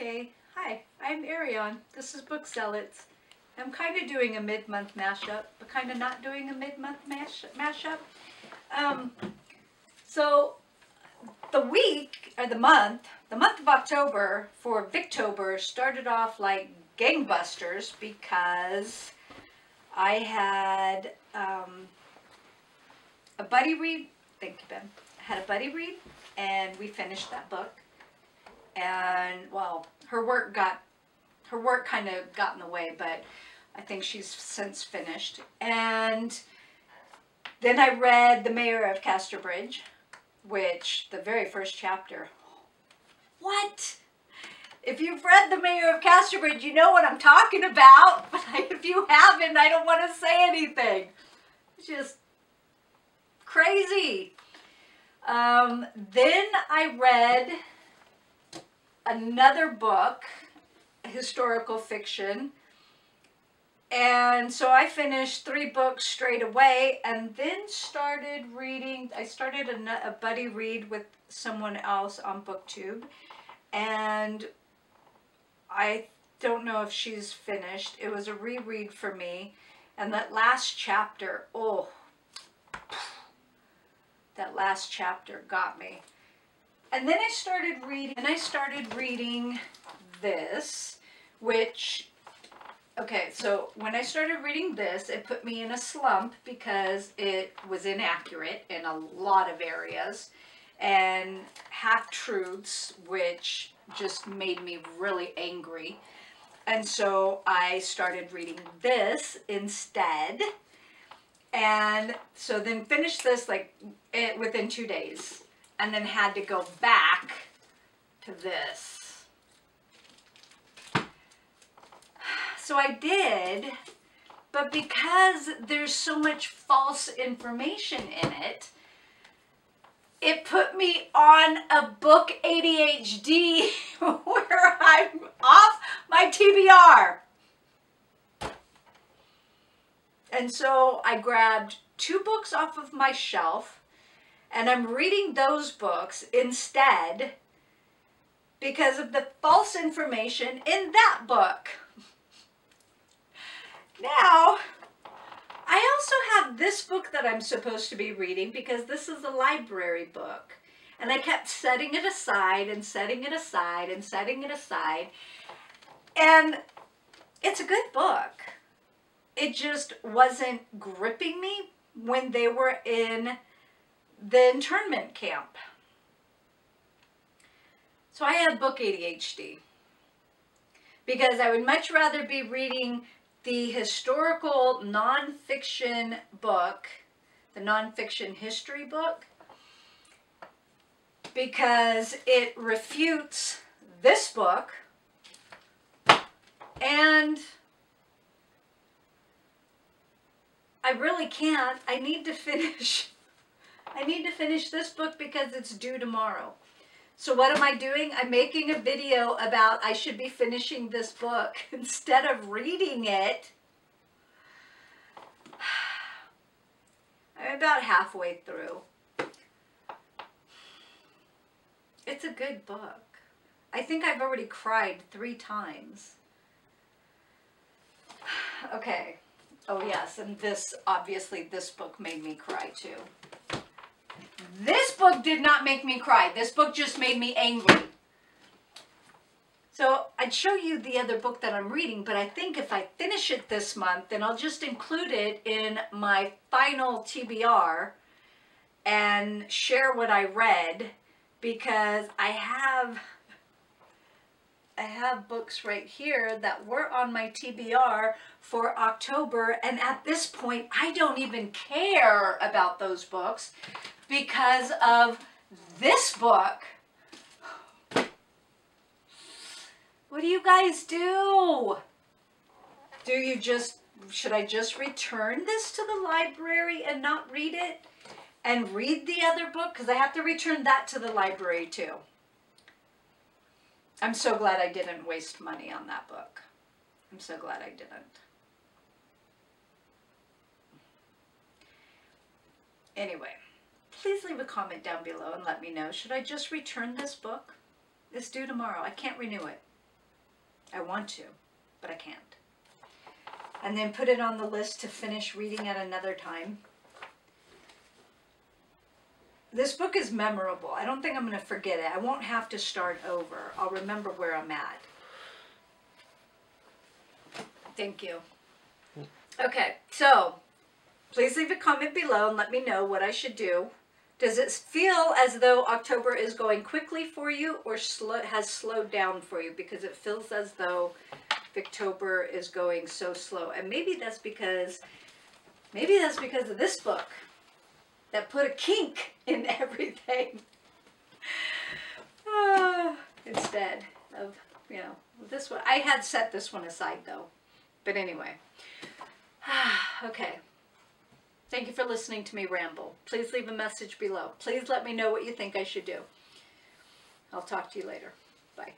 Okay, hi, I'm Arion. This is Book Zealots. I'm kind of doing a mid-month mashup, but kind of not doing a mid-month mashup. So the week, or the month of October for Victober started off like gangbusters because I had a buddy read. Thank you, Ben. I had a buddy read, and we finished that book. And well, her work kind of got in the way, but I think she's since finished. And then I read The Mayor of Casterbridge, which the very first chapter. What? If you've read The Mayor of Casterbridge, you know what I'm talking about. But if you haven't, I don't want to say anything. It's just crazy. Then I read another book, historical fiction, and so I finished 3 books straight away, and then started reading. I started a buddy read with someone else on BookTube, and I don't know if she's finished. It was a reread for me, and that last chapter, oh, that last chapter got me. And then I started reading this, which, okay, so when I started reading this, it put me in a slump because it was inaccurate in a lot of areas and half-truths, which just made me really angry. And so I started reading this instead. And so then finished this like within 2 days. And then had to go back to this. So I did, but because there's so much false information in it, it put me on a book ADHD where I'm off my TBR. And so I grabbed 2 books off of my shelf, and I'm reading those books instead because of the false information in that book. Now, I also have this book that I'm supposed to be reading because this is a library book. And I kept setting it aside and setting it aside and setting it aside. And it's a good book. It just wasn't gripping me when they were in the internment camp. So I had book ADHD because I would much rather be reading the historical nonfiction book, the nonfiction history book, because it refutes this book, and I really can't. I need to finish this book because it's due tomorrow. So what am I doing? I'm making a video about I should be finishing this book instead of reading it. I'm about halfway through. It's a good book. I think I've already cried 3 times. Okay. Oh yes, and this, obviously this book made me cry too. This book did not make me cry. This book just made me angry. So I'd show you the other book that I'm reading, but I think if I finish it this month, then I'll just include it in my final TBR and share what I read, because I have books right here that were on my TBR for October, and at this point I don't even care about those books because of this book. What do you guys do? Do you just, should I just return this to the library and not read it and read the other book? Because I have to return that to the library too. I'm so glad I didn't waste money on that book. I'm so glad I didn't. Anyway, please leave a comment down below and let me know. Should I just return this book? It's due tomorrow. I can't renew it. I want to, but I can't. And then put it on the list to finish reading at another time. This book is memorable. I don't think I'm going to forget it. I won't have to start over. I'll remember where I'm at. Thank you. Okay, so please leave a comment below and let me know what I should do. Does it feel as though October is going quickly for you or has slowed down for you? Because it feels as though October is going so slow. And maybe that's because of this book that put a kink in everything. Instead of, you know, this one. I had set this one aside though. But anyway. Okay. Thank you for listening to me ramble. Please leave a message below. Please let me know what you think I should do. I'll talk to you later. Bye.